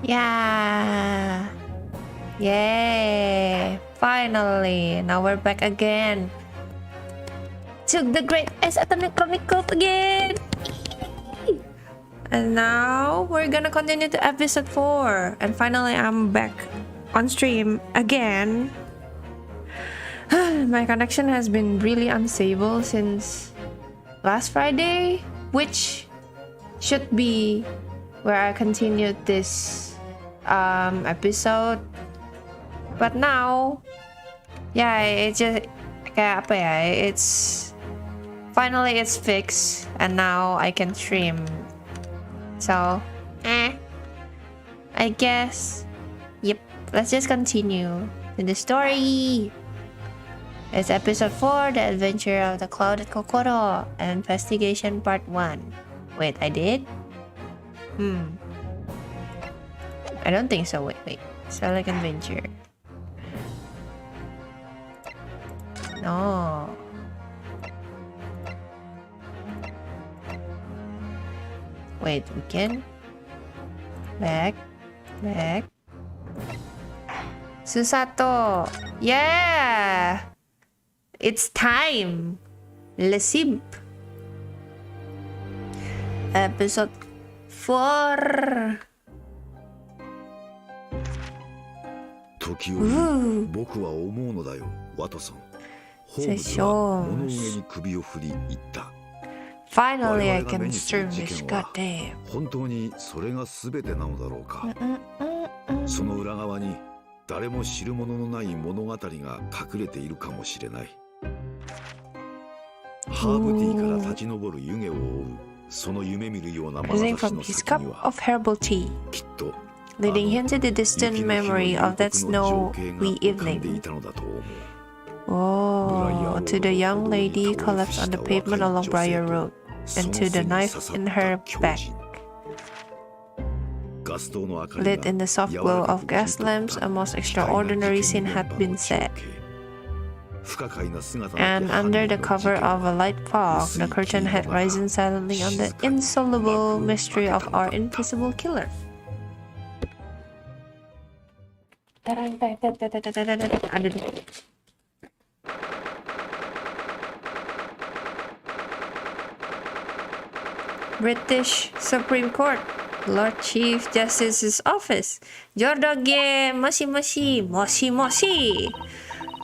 Yeah. Yay. Finally. Now we're back again. Took the Great Ice Atomic Chronicles again. And now we're gonna continue to episode 4. And finally I'm back on stream again. My connection has been really unstable since last Friday, which should be where I continued this episode. But now, yeah, it just kayak apa ya? It's finally it's fixed and now I can stream. So, I guess, yep. Let's just continue in the story. It's episode 4, The Adventure of the Clouded Kokoro, Investigation Part 1. Wait, I did? I don't think so. Wait. Select Adventure. No. Wait, we can back. Susato. Yeah. It's time. Lesib. Episode 4. 時折僕は思うのだよ、ワトソン。ホームズは物憂げに首を振り言った。Finally, I can stream this. Goddamn. 本当にそれが全てなのだろうか。その裏側に誰も知るもののない物語が隠れているかもしれない。ハーブティーから立ち上る湯気を追うその夢見るような眼差しの先にはきっと leading him to the distant memory of that snowy evening. Oh, to the young lady collapsed on the pavement along Briar Road, and to the knife in her back. Lit in the soft glow of gas lamps, a most extraordinary scene had been set. And under the cover of a light fog, the curtain had risen silently on the insoluble mystery of our invisible killer. British Supreme Court, Lord Chief Justice's office. Jordoge moshi.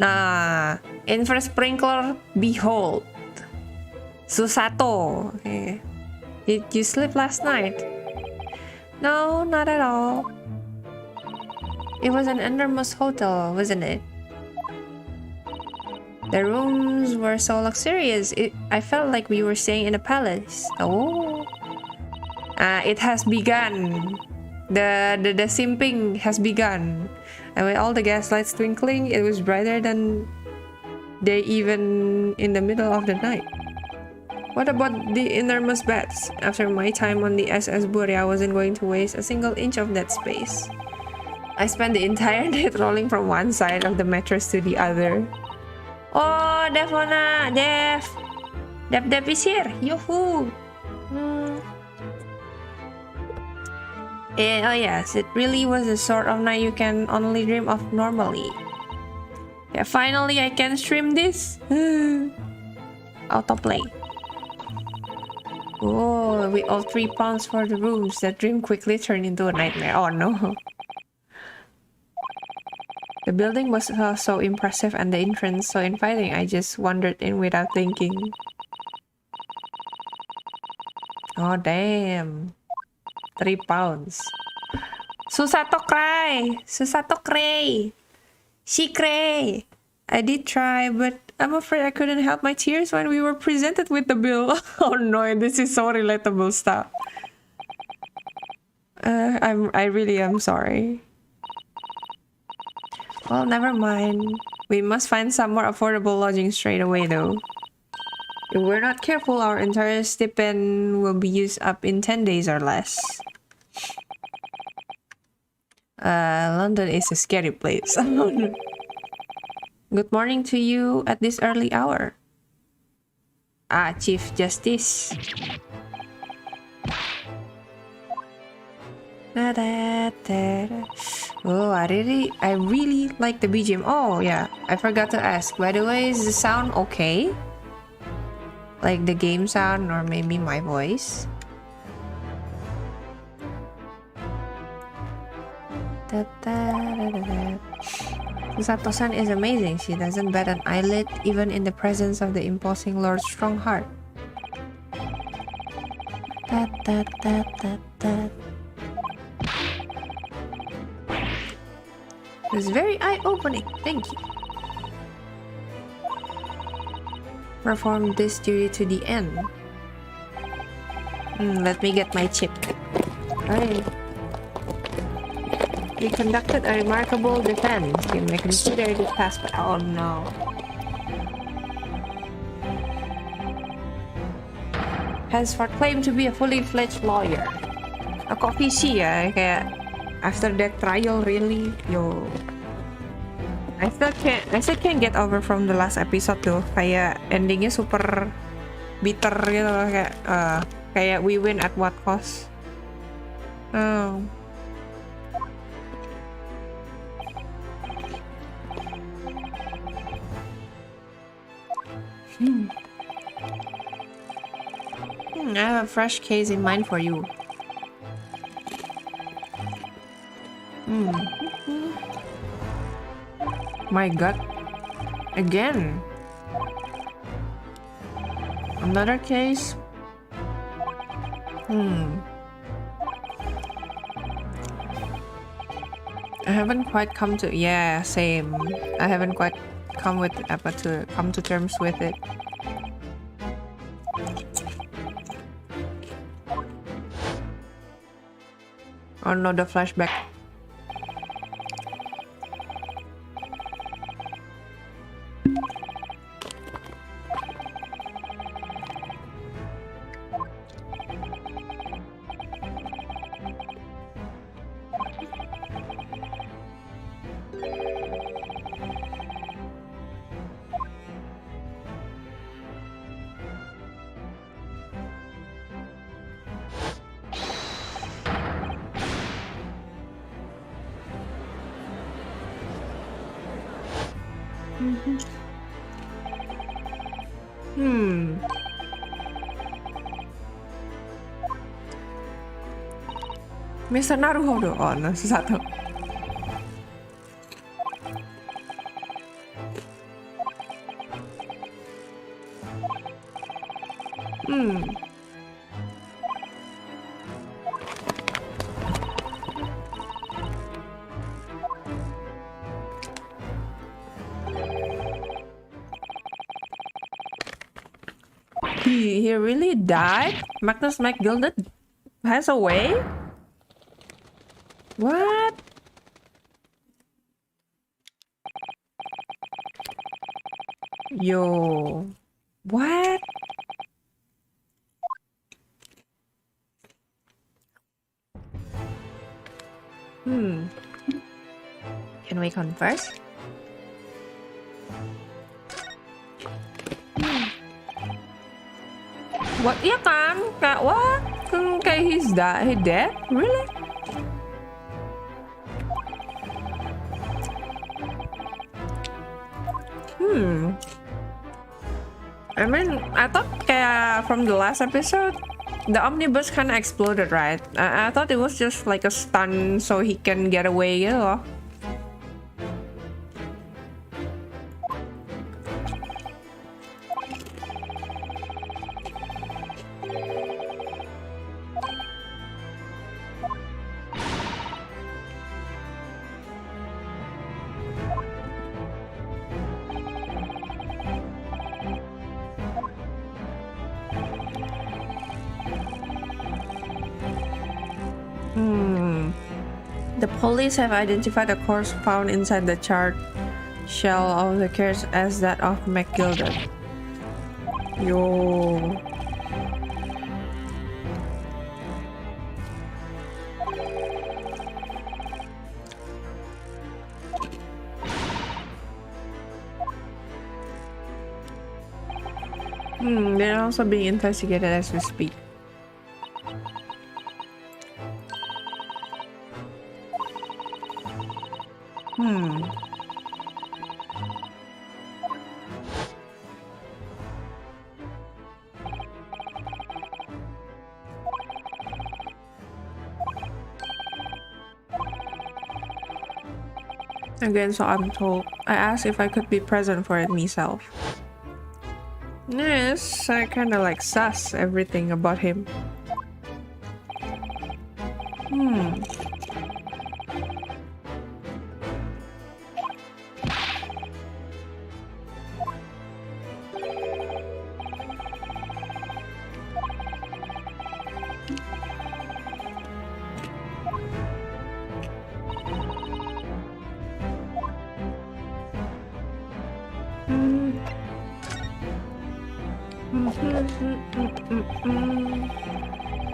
Nah, in first sprinkler, behold, Susato. Okay. Did you sleep last night? No, not at all. It was an enormous hotel, wasn't it? The rooms were so luxurious, I felt like we were staying in a palace. Oh. It has begun. The simping has begun. And with all the gaslights twinkling, it was brighter than day even in the middle of the night. What about the enormous beds? After my time on the SS Buri, I wasn't going to waste a single inch of that space. I spent the entire night rolling from one side of the mattress to the other. Oh, Devona! Dev is here! Yoo-hoo! Oh yes, it really was the sort of night you can only dream of normally. Yeah, finally I can stream this! Autoplay. Oh, we owe 3 pounds for the rooms. That dream quickly turned into a nightmare. Oh no. The building was so impressive and the entrance so inviting, I just wandered in without thinking. Oh damn. 3 pounds. Susato cry! Susato cray! She cray! I did try, but I'm afraid I couldn't help my tears when we were presented with the bill. Oh no, this is so relatable stuff. I really am sorry. Well, never mind. We must find some more affordable lodging straight away though. If we're not careful, our entire stipend will be used up in 10 days or less. London is a scary place. Good morning to you at this early hour. Chief Justice. Oh, I really like the BGM. Oh yeah, I forgot to ask. By the way, is the sound okay? Like the game sound or maybe my voice? Sato-san is amazing. She doesn't bat an eyelid even in the presence of the imposing Lord Strongheart. It's very eye-opening. Thank you. Perform this duty to the end. Let me get my chip. Alright. You conducted a remarkable defense. You may consider this task. Oh no. Henceforth claim to be a fully fledged lawyer. Kok visi ya, kayak after that trial really, yo. I still can't get over from the last episode tuh, kayak endingnya super bitter gitu loh, kayak we win at what cost. Oh. I have a fresh case in mind for you. My god. Again. Another case? I haven't quite come to... Yeah, same. I haven't quite come to terms with it. Oh no, the flashback. Mr. Naruhodo. Oh, no, satu. He really died? Magnus McGilded has a way? What? Yo. What? Can we converse? What? Iya kan? Kayak what? Kayak he dead? Really? I mean, I thought kayak from the last episode, the omnibus kind of exploded, right? I thought it was just like a stun so he can get away gitu loh. The police have identified the corpse found inside the charred shell of the carriage as that of McGilded. Yo. They're also being investigated as we speak. Again, so I'm told. I asked if I could be present for it myself. Yes, I kind of like sus everything about him.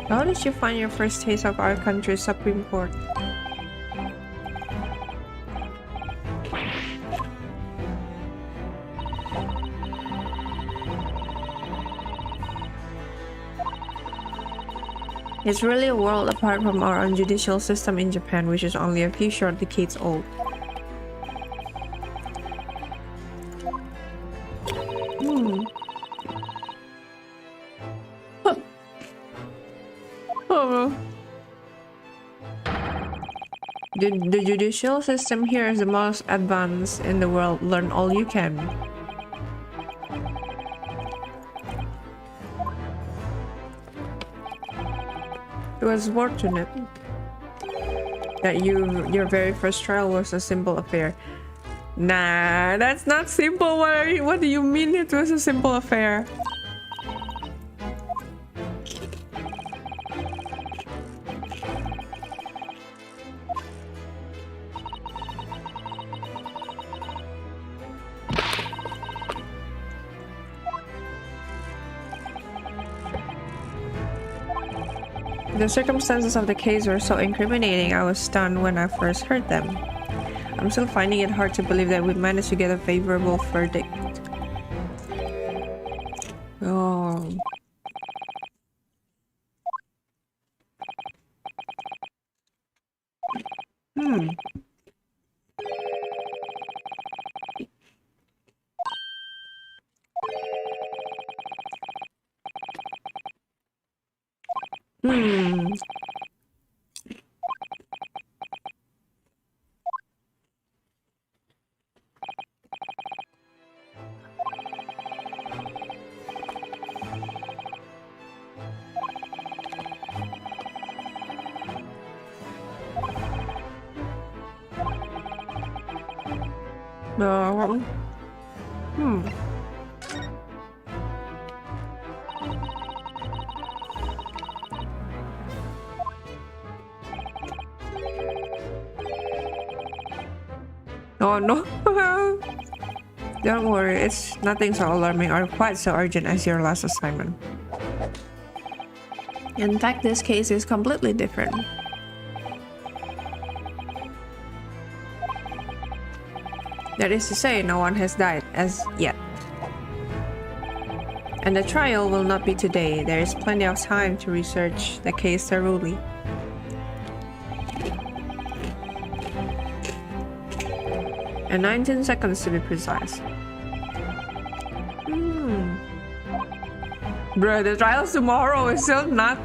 How did you find your first taste of our country's Supreme Court? It's really a world apart from our own judicial system in Japan, which is only a few short decades old. The judicial system here is the most advanced in the world. Learn all you can. It was fortunate that your very first trial was a simple affair. Nah, that's not simple. What do you mean it was a simple affair? The circumstances of the case were so incriminating, I was stunned when I first heard them. I'm still finding it hard to believe that we managed to get a favorable verdict. Oh. Oh no. Don't worry, it's nothing so alarming or quite so urgent as your last assignment. In fact, this case is completely different. That is to say, no one has died as yet. And the trial will not be today. There is plenty of time to research the case thoroughly. And 19 seconds to be precise. Bruh, the trial's tomorrow is still not.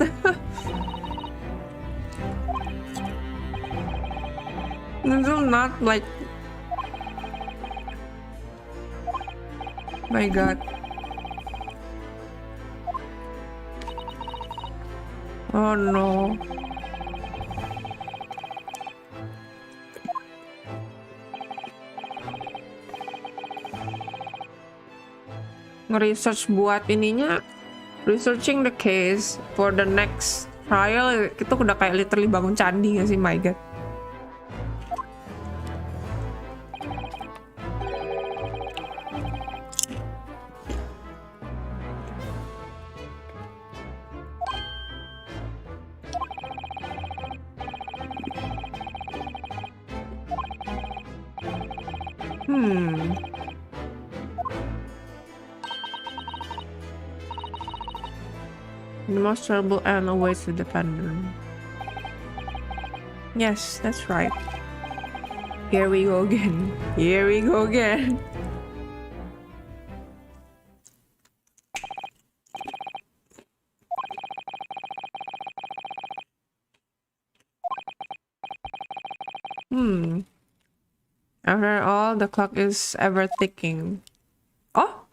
It's still not like. My god. Oh no. Nge-research buat ininya, researching the case for the next trial itu udah kayak literally bangun candi gak sih? My god. The most terrible end awaits the defendant. Yes, that's right. Here we go again. Here we go again. After all, the clock is ever ticking. Oh!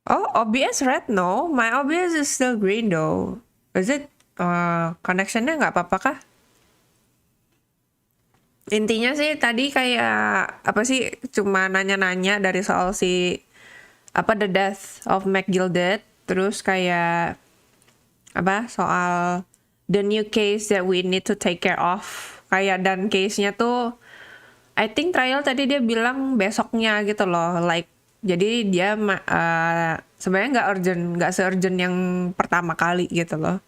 Oh, OBS red, no? My OBS is still green though. Is it connectionnya nggak apa-apa kah? Intinya sih tadi kayak apa sih, cuma nanya-nanya dari soal si apa the death of McGilded, terus kayak apa soal the new case that we need to take care of, kayak dan case-nya tuh I think trial tadi dia bilang besoknya gitu loh, like jadi dia sebenarnya nggak se-urgent yang pertama kali gitu loh.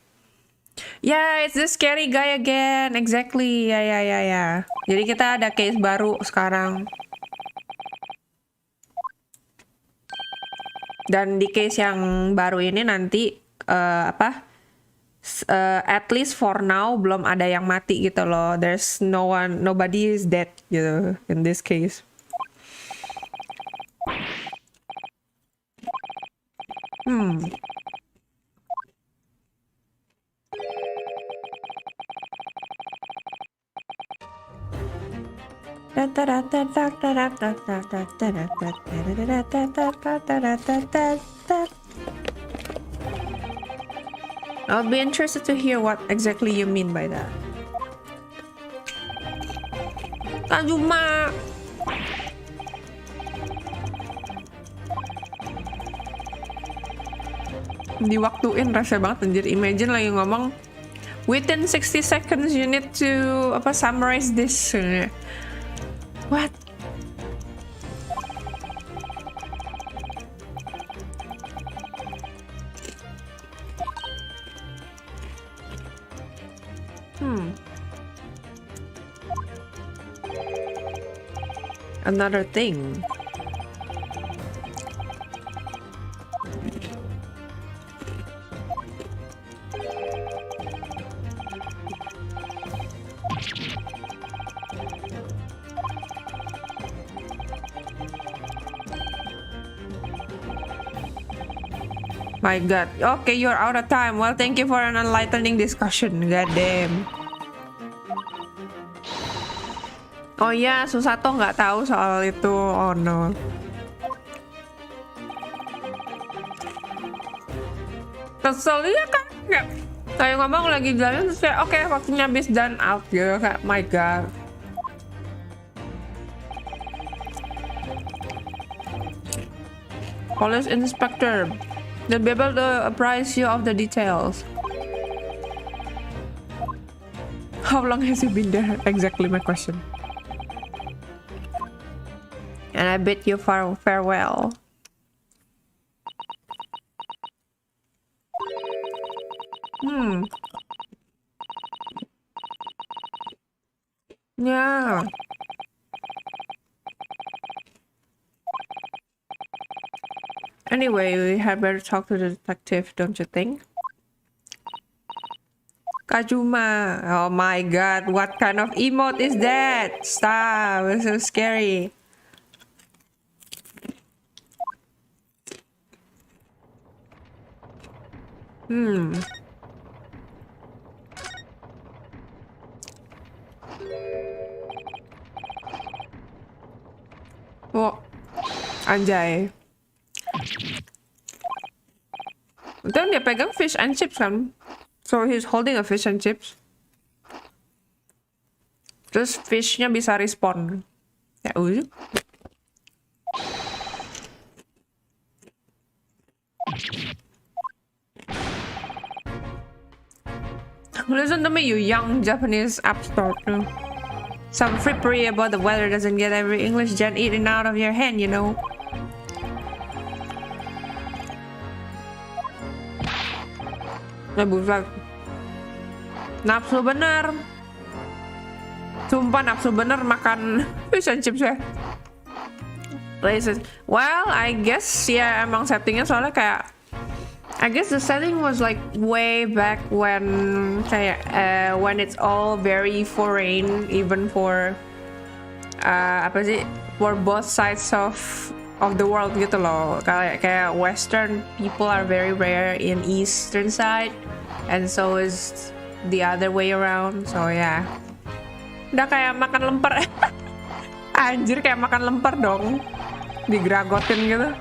Yeah, it's the scary guy again. Exactly. Ya. Jadi kita ada case baru sekarang. Dan di case yang baru ini nanti at least for now belum ada yang mati gitu loh. There's nobody is dead gitu in this case. I'll be interested to hear what exactly you mean by that. Kajuma. Diwaktuin rasa banget anjir. Imagine lagi ngomong within 60 seconds you need to summarize this. What? Another thing. My god. Okay, you're out of time. Well, thank you for an enlightening discussion. God damn. Oh ya, Susato nggak tahu soal itu. Oh no. Kesel ya kan? Kayak ngomong lagi jalan terus kayak oke, waktunya habis dan out gitu. Kayak my god. Police inspector. They'll be able to apprise you of the details. How long has he been there? Exactly my question. And I bid you farewell. Yeah. Anyway, we had better talk to the detective, don't you think? Kajuma. Oh my god, what kind of emote is that? Stop, it's so scary. Oh, anjay. Dan dia pegang fish and chips kan? So he's holding a fish and chips. Terus fishnya bisa respawn. Ya udah. Listen to me, you young Japanese upstart. Some frippery about the weather doesn't get every English gen eaten out of your hand, you know. Nah, buset. Nafsu bener. Sumpah nafsu bener makan fish and chips ya. Places. Well, I guess ya emang settingnya soalnya kayak I guess the setting was like way back when when it's all very foreign, even for apa sih, for both sides of the world gitu loh. Kayak Western people are very rare in Eastern side, and so is the other way around. So yeah, udah kayak makan lemper. Anjir, kayak makan lemper dong, digeragotin gitu.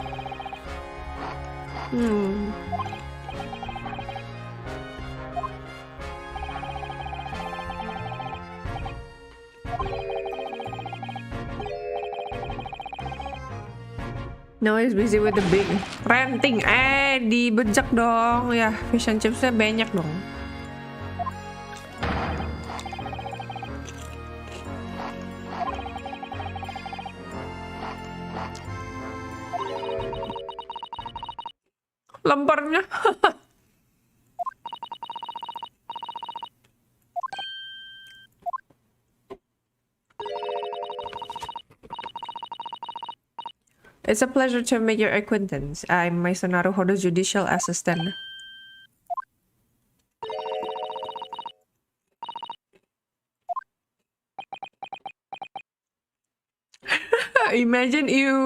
No, he's busy with the big renting. Dibejek dong. Ya, fish and chipsnya banyak dong. Lempernya. It's a pleasure to make your acquaintance. I'm Maison Naruhodo's judicial assistant. Imagine you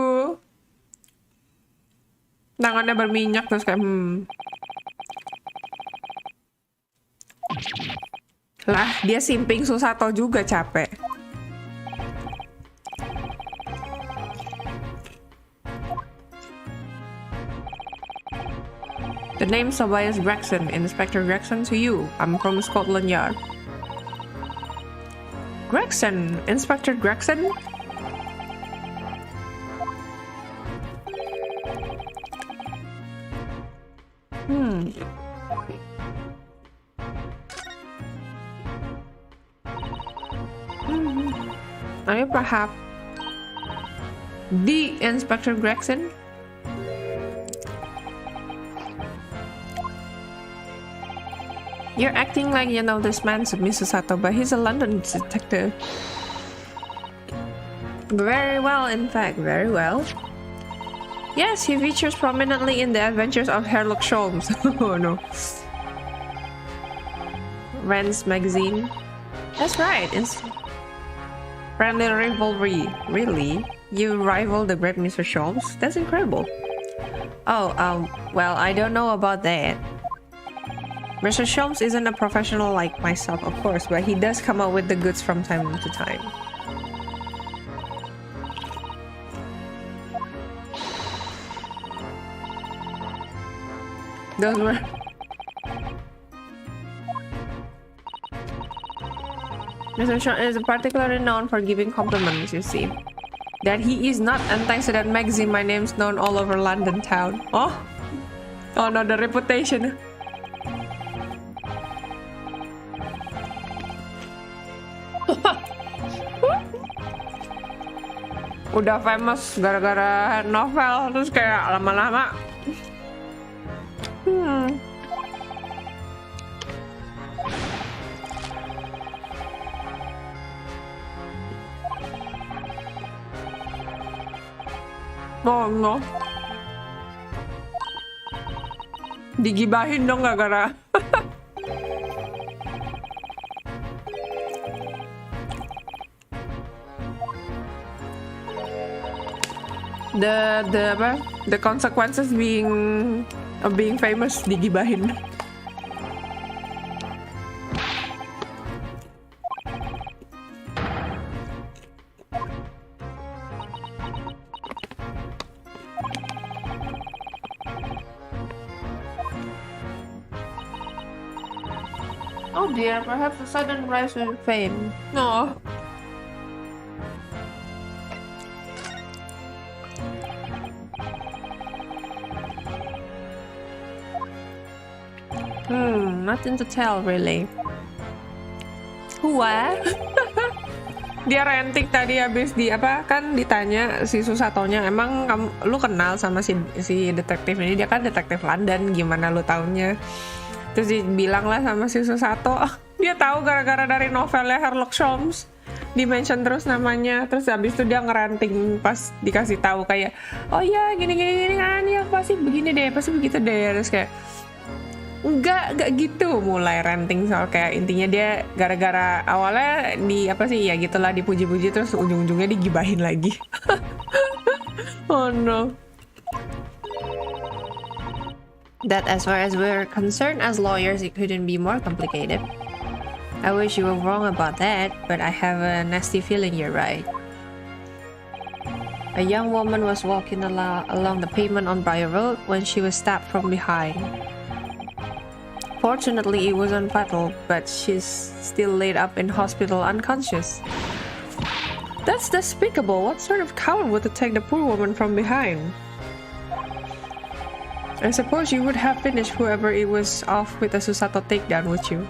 tangannya berminyak terus kayak lah, dia simping Susato juga, capek. The name's Tobias Gregson, Inspector Gregson to you. I'm from Scotland Yard. Gregson? Inspector Gregson? Are you perhaps the Inspector Gregson? You're acting like you know this man, Miss Susato, but he's a London detective. Very well, in fact, very well. Yes, he features prominently in the adventures of Sherlock Holmes. Oh no. Rand's magazine. That's right, it's friendly rivalry. Really? You rival the great Mr. Holmes? That's incredible. Oh, well, I don't know about that. Mr. Holmes isn't a professional like myself, of course, but he does come up with the goods from time to time. Those were... Mr. Holmes is particularly known for giving compliments, you see. That he is not, and thanks to that magazine, my name's known all over London town. Oh no, the reputation. Udah famous gara-gara novel, terus kayak lama-lama oh no, digibahin dong gara-gara the consequences of being famous, digibahin. Oh dear, perhaps a sudden rise in fame. No. Nothing to tell really. Wah. Dia renting tadi habis di apa kan ditanya si Susatonya, emang lu kenal sama si detektif ini? Dia kan detektif London, gimana lu taunya? Terus dibilang lah sama si Susato, dia tahu gara-gara dari novelnya Sherlock Holmes. Di-mention terus namanya, terus habis itu dia ngeranting pas dikasih tahu kayak, oh ya gini kan ya pasti begini deh, pasti begitu deh, terus kayak Enggak gitu, mulai ranting soal kayak intinya dia gara-gara awalnya di apa sih ya gitulah dipuji-puji terus ujung-ujungnya digibahin lagi. Oh no. That as far as we're concerned as lawyers, it couldn't be more complicated. I wish you were wrong about that, but I have a nasty feeling you're right. A young woman was walking along the pavement on Briar Road when she was stabbed from behind. Fortunately, it wasn't fatal, but she's still laid up in hospital unconscious. That's despicable. What sort of coward would attack the poor woman from behind? I suppose you would have finished whoever it was off with a Susato takedown, would you?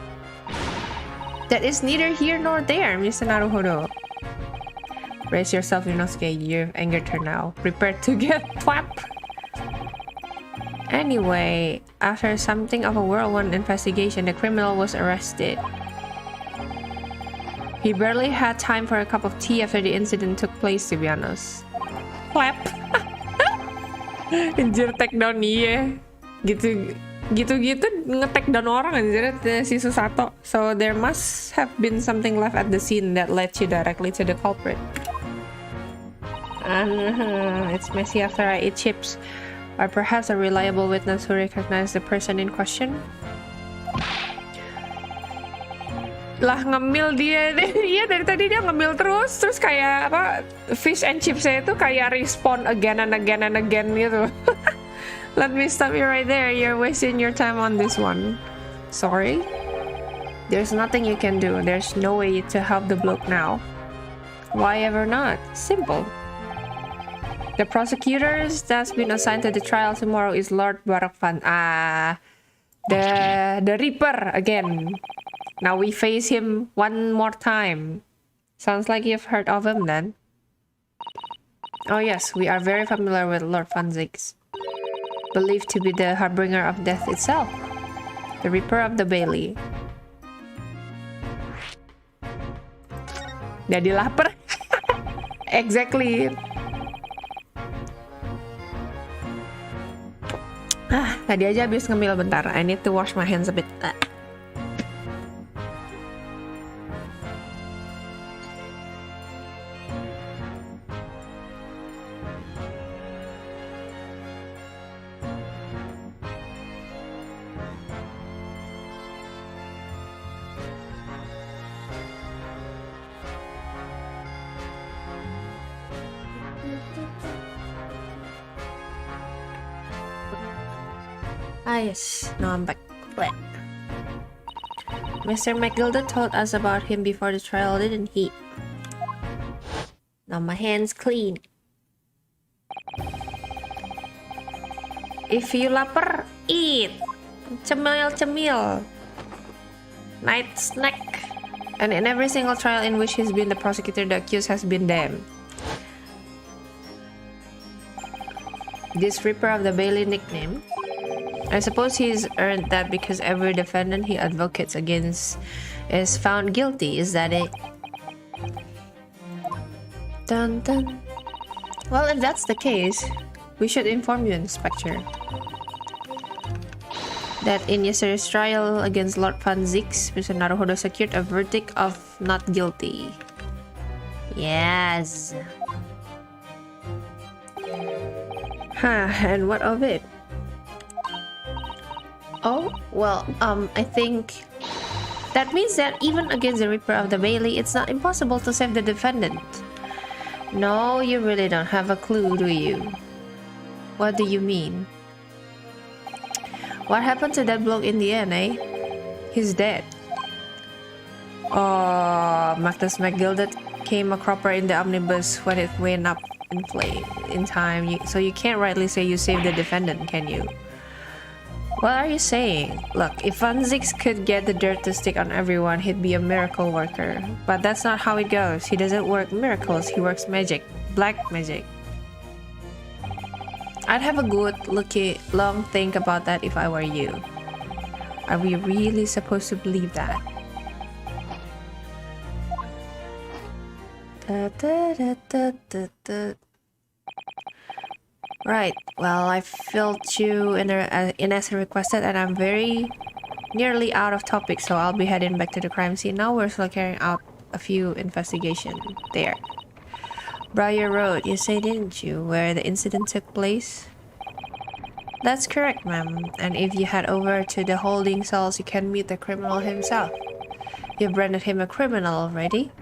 That is neither here nor there, Mr. Naruhodo. Brace yourself, Inosuke. You've angered her now. Prepare to get whapped. Anyway, after something of a whirlwind investigation, the criminal was arrested. He barely had time for a cup of tea after the incident took place, to be honest. Clap. Anjir, take down iya. Gitu nge-take down orang anjir si Susato. So there must have been something left at the scene that led you directly to the culprit. It's messy after I eat chips. Or perhaps a reliable witness who recognized the person in question. Lah ngemil dia dari tadi dia ngemil terus kayak apa fish and chipsnya itu kayak respawn again and again gitu. Let me stop you right there. You're wasting your time on this one. Sorry. There's nothing you can do. There's no way to help the bloke now. Why ever not? Simple. The prosecutors that's been assigned to the trial tomorrow is Lord Barakvan. The Reaper again. Now we face him one more time. Sounds like you've heard of him then. Oh yes, we are very familiar with Lord Van Zix. Believed to be the harbinger of death itself. The Reaper of the Bailey. Jadi lapar. Exactly. Tadi aja habis ngemil bentar. I need to wash my hands a bit. Yes, now I'm back. Mr. McGilda told us about him before the trial, didn't he? Now my hands clean. If you lapar, eat. Cemil. Night snack. And in every single trial in which he's been the prosecutor, the accused has been them. This Reaper of the Bailey nickname, I suppose he's earned that because every defendant he advocates against is found guilty. Is that it? Dun dun. Well, if that's the case, we should inform you, Inspector, that in yesterday's trial against Lord Van Zix, Mr. Naruhodo secured a verdict of not guilty. Yes. And what of it? Oh, well, I think that means that even against the Reaper of the Bailey, it's not impossible to save the defendant. No, you really don't have a clue, do you? What do you mean? What happened to that bloke in the end, eh? He's dead. Oh, Magnus McGilda came a cropper in the omnibus when it went up in flame in time. So you can't rightly say you saved the defendant, can you? What are you saying? Look, if Van Zix could get the dirt to stick on everyone, he'd be a miracle worker. But that's not how it goes. He doesn't work miracles, he works magic. Black magic. I'd have a good, long think about that if I were you. Are we really supposed to believe that? Right, well, I filled you in as requested, and I'm very nearly out of topic, so I'll be heading back to the crime scene now. We're still carrying out a few investigations there. Briar Road, you say, didn't you, where the incident took place? That's correct, ma'am. And if you head over to the holding cells, you can meet the criminal himself. You've branded him a criminal already.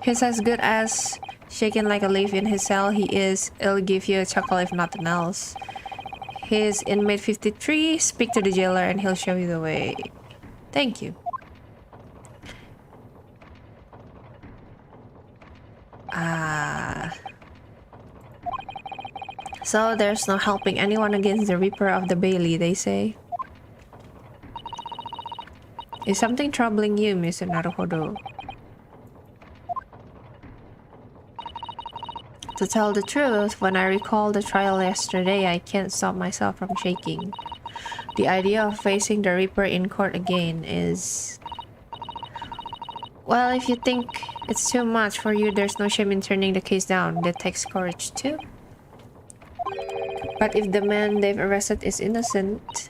He's as good as shaking like a leaf in his cell. He is. He'll give you a chuckle if nothing else. He's inmate 53. Speak to the jailer and he'll show you the way. Thank you. So there's no helping anyone against the Reaper of the Bailey, they say. Is something troubling you, Mr. Naruhodo? To tell the truth, when I recall the trial yesterday, I can't stop myself from shaking. The idea of facing the Reaper in court again is... Well, if you think it's too much for you, there's no shame in turning the case down. That takes courage too. But if the man they've arrested is innocent,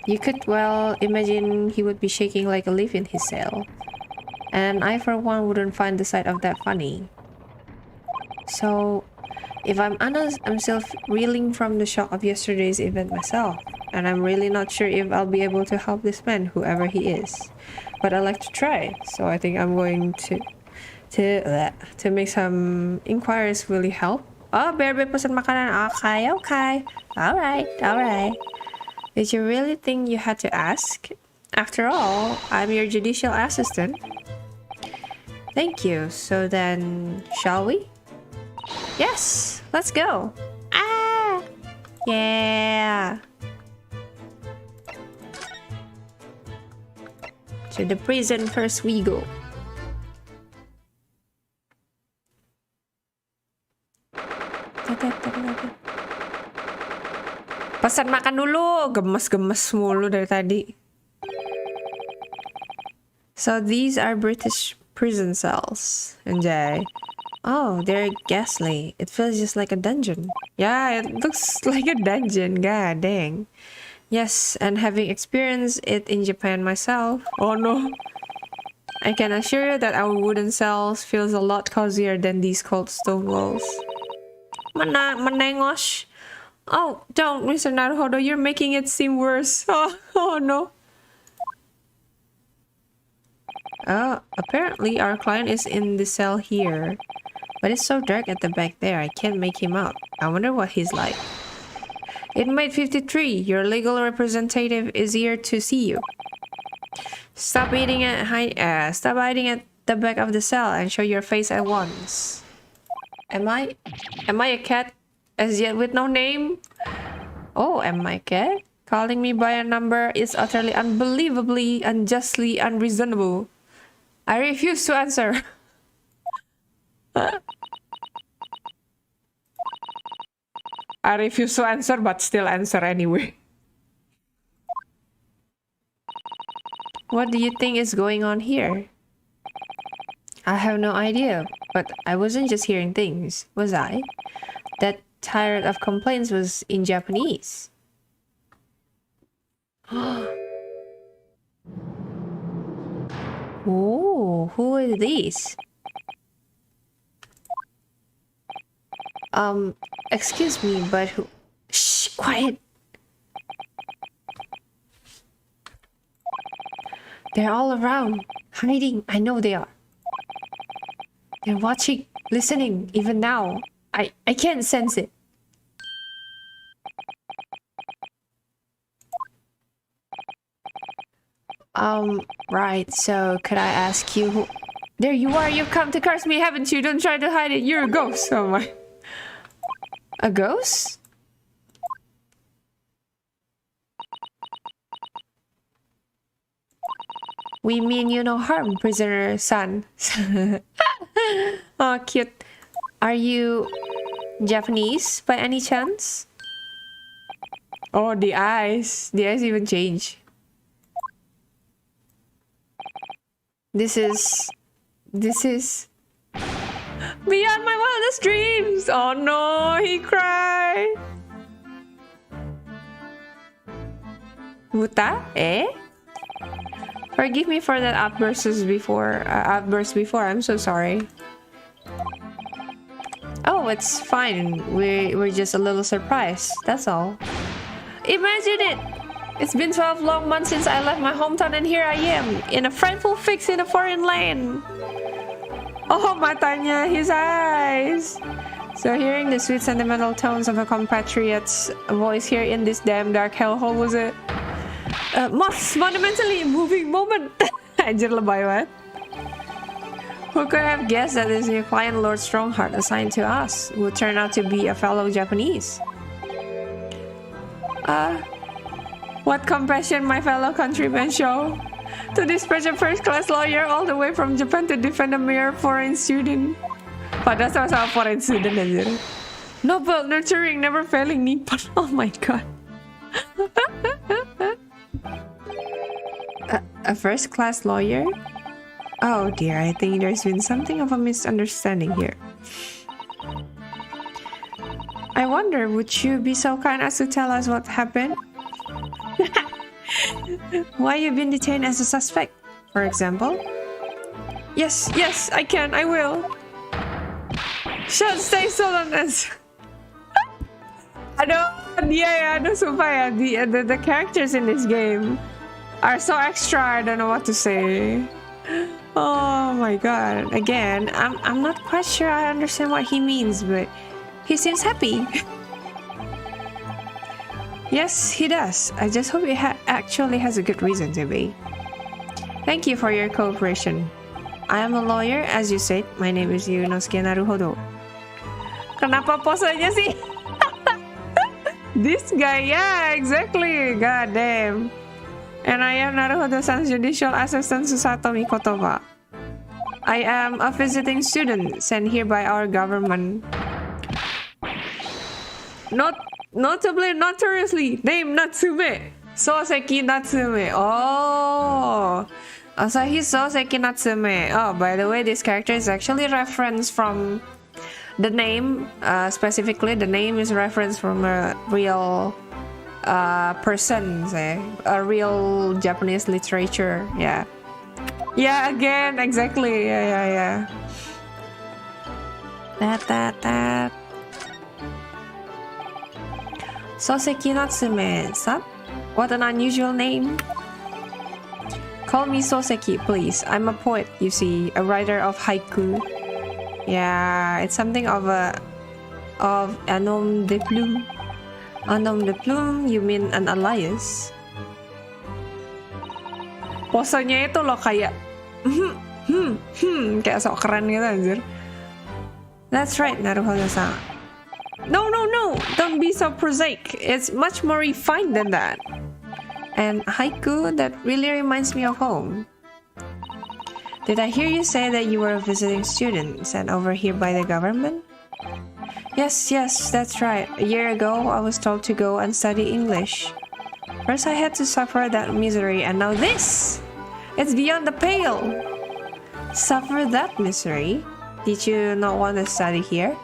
you could well imagine he would be shaking like a leaf in his cell. And I for one wouldn't find the sight of that funny. So, if I'm honest, I'm still reeling from the shock of yesterday's event myself. And I'm really not sure if I'll be able to help this man, whoever he is. But I like to try, so I think I'm going to make some inquiries. Will you help? Oh, Bear pesan makanan. Okay, okay. Alright. Did you really think you had to ask? After all, I'm your judicial assistant. Thank you. So then, shall we? Yes, let's go. Ah! Yeah! To the prison first we go. Pesan makan dulu. Gemes-gemes mulu dari tadi. So these are British prison cells. Anjay. Oh, they're ghastly. It feels just like a dungeon. Yeah, it looks like a dungeon. God dang. Yes, and having experienced it in Japan myself. Oh no. I can assure you that our wooden cells feels a lot cozier than these cold stone walls. Menengos. Oh, don't, Mr. Naruhodo. You're making it seem worse. Oh no. Apparently our client is in the cell here. But it's so dark at the back there, I can't make him out. I wonder what he's like. Inmate 53, your legal representative is here to see you. Stop hiding at the back of the cell and show your face at once. Am I a cat as yet with no name? Oh, am I a cat? Calling me by a number is utterly unbelievably, unjustly unreasonable. I refuse to answer. I refuse to answer, but still answer anyway. What do you think is going on here? I have no idea, but I wasn't just hearing things, was I? That tirade of complaints was in Japanese. Oh, who are these? Excuse me, but who? Shh, quiet. They're all around, hiding. I know they are. They're watching, listening, even now. I can't sense it. Right, so could I ask you who... There you are, you've come to curse me, haven't you? Don't try to hide it, you're a ghost. Oh my... A ghost? We mean you no harm, prisoner son. Oh, cute. Are you Japanese by any chance? Oh, the eyes. The eyes even change. This is beyond my wildest dreams. Oh no, he cried. Buta? Eh? Forgive me for that outburst before. I'm so sorry. Oh, it's fine. We're just a little surprised. That's all. Imagine it! It's been 12 long months since I left my hometown, and here I am in a frightful fix in a foreign land. Oh, matanya, his eyes. So hearing the sweet sentimental tones of a compatriot's voice here in this damn dark hellhole was a most monumentally moving moment. Anjir lebay banget. Who could have guessed that this new client, Lord Strongheart, assigned to us, would turn out to be a fellow Japanese? What compassion my fellow countrymen show to dispatch a first-class lawyer all the way from Japan to defend a mere foreign student. Padahal sama-sama foreign student aja. Noble, nurturing, never failing Nippon. Oh my god. A first-class lawyer? Oh dear, I think there's been something of a misunderstanding here. I wonder, would you be so kind as to tell us what happened? Why you've been detained as a suspect, for example? Yes, I can, I will. Should stay so long as... Aduh, sumpah ya, the characters in this game are so extra, I don't know what to say. Oh my god. Again, I'm not quite sure I understand what he means, but he seems happy. Yes, he does. I just hope he actually has a good reason to be. Thank you for your cooperation. I am a lawyer, as you said. My name is Yunosuke Naruhodo. Kenapa posenya sih? This guy, yeah, exactly. God damn. And I am Naruhodo-san's judicial assistant Susato Mikotoba. I am a visiting student sent here by our government. Notoriously named Natsume. Soseki Natsume. Oh. So he's Soseki Natsume. Oh, by the way, this character is actually referenced from the name. Specifically, the name is referenced from a real person, say, a real Japanese literature. Yeah. Yeah, again, exactly. Yeah. That. Soseki Natsume, son? What an unusual name. Call me Soseki, please. I'm a poet, you see, a writer of haiku. Yeah, it's something of a nom de plume. A nom de plume, you mean an alias? Posenya itu loh kayak kayak sok keren gitu anjir. That's right, Naruhodo-san. No, don't be so prosaic. It's much more refined than that. And haiku, that really reminds me of home. Did I hear you say that you were a visiting student sent over here by the government? Yes, that's right. A year ago, I was told to go and study English. First, I had to suffer that misery, and now this! It's beyond the pale! Suffer that misery? Did you not want to study here?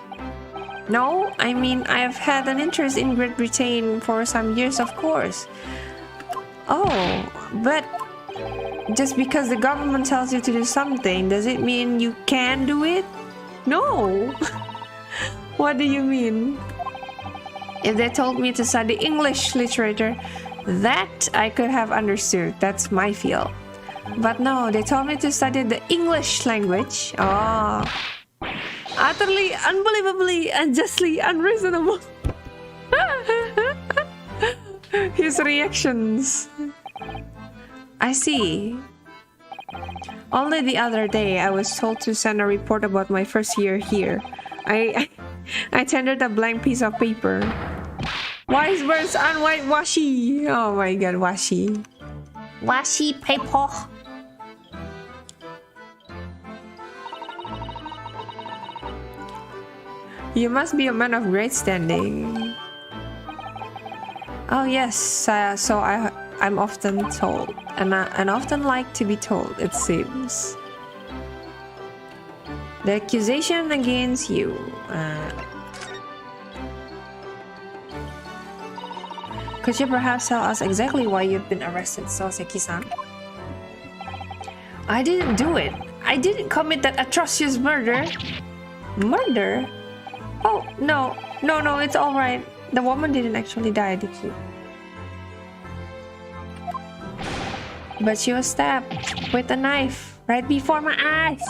No, I mean, I've had an interest in Great Britain for some years, of course. Oh, but just because the government tells you to do something, does it mean you can do it? No! What do you mean? If they told me to study English literature, that I could have understood. That's my field. But no, they told me to study the English language. Oh, utterly, unbelievably, and justly unreasonable. His reactions. I see. Only the other day, I was told to send a report about my first year here. I tendered a blank piece of paper. Wise words on white washi. Oh my god, washi. Washi paper. You must be a man of great standing. Oh yes, so I'm often told, and often like to be told, it seems. The accusation against you. Could you perhaps tell us exactly why you've been arrested, Soseki-san? I didn't do it. I didn't commit that atrocious murder. Murder? Oh, no, it's alright. The woman didn't actually die, did she? But she was stabbed with a knife right before my eyes.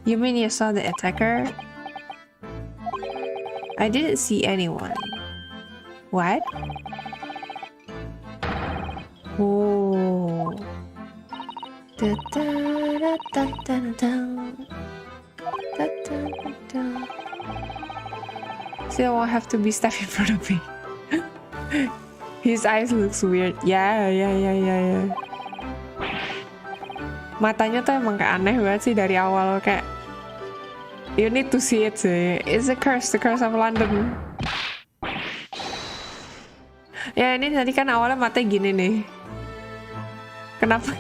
You mean you saw the attacker? I didn't see anyone. What? Oh. Da, da, da, da, da, da. Da, da, da. Still won't have to be stuck in front of me. His eyes looks weird. Yeah. Matanya tuh emang kayak aneh banget sih dari awal, kayak you need to see it sih. It's the curse of London. Ya ini tadi kan awalnya matanya gini nih. Kenapa?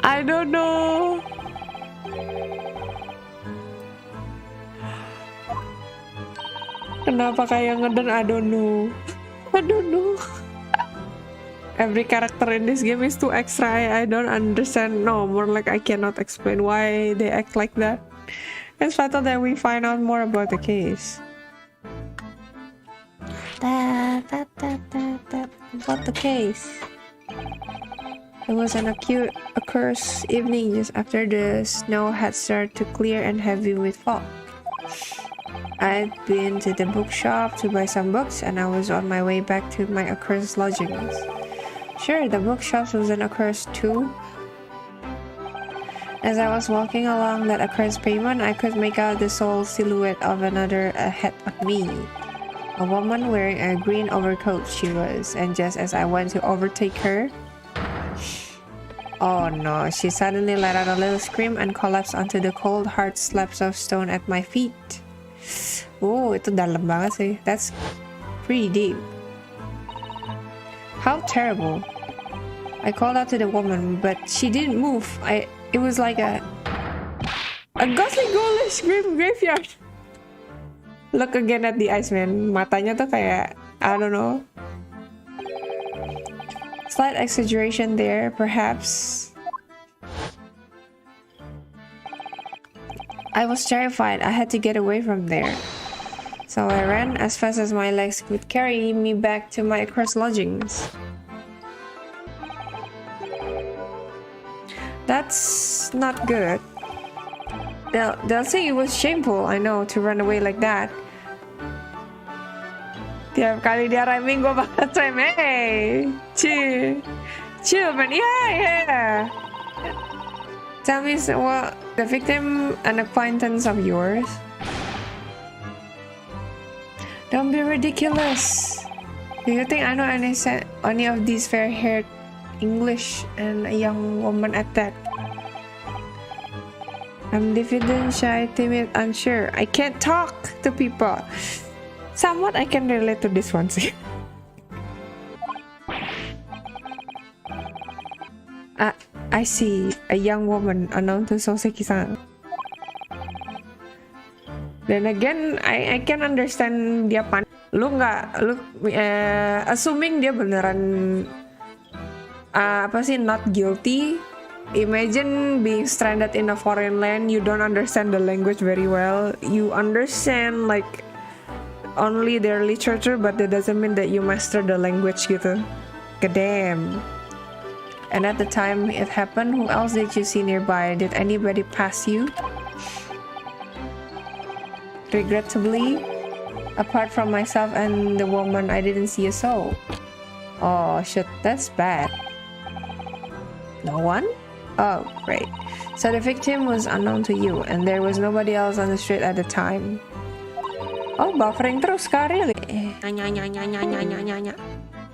I don't know. Kenapa kayak ngeden? I don't know. Every character in this game is too extra. I don't understand. No, more like I cannot explain why they act like that. It's vital that we find out more about the case. About the case. It was an accursed evening just after the snow had started to clear and heavy with fog. I'd been to the bookshop to buy some books, and I was on my way back to my accursed lodgings. Sure, the bookshop was an accursed too. As I was walking along that accursed pavement, I could make out the sole silhouette of another ahead of me. A woman wearing a green overcoat she was, and just as I went to overtake her... Oh no, she suddenly let out a little scream and collapsed onto the cold, hard slabs of stone at my feet. Oh, itu dalam banget sih. That's pretty deep. How terrible. I called out to the woman, but she didn't move. It was like a ghostly ghoulish graveyard. Look again at the eyes, man. Matanya tuh kayak, I don't know. Slight exaggeration there, perhaps. I was terrified. I had to get away from there. So I ran as fast as my legs could carry me back to my accursed lodgings. That's not good. They'll say it was shameful, I know, to run away like that. Tiap kali dia rhyming gue bakal rhyme. Hey, chill man, yeah. Tell me, well, the victim an acquaintance of yours? Don't be ridiculous. Do you think I know any of these fair-haired English and a young woman at that? I'm diffident, shy, timid, unsure. I can't talk to people. Somewhat I can relate to this one sih. I see a young woman unknown to Soseki-san. Then again, I can understand dia panik. Lu assuming dia beneran not guilty. Imagine being stranded in a foreign land. You don't understand the language very well. You understand like only their literature, but that doesn't mean that you master the language gitu. Goddamn. And at the time it happened, who else did you see nearby? Did anybody pass you? Regrettably, apart from myself and the woman, I didn't see a soul. Oh shit, that's bad. No one? Oh, great. So the victim was unknown to you, and there was nobody else on the street at the time. Oh, buffering terus sekali. Nanya.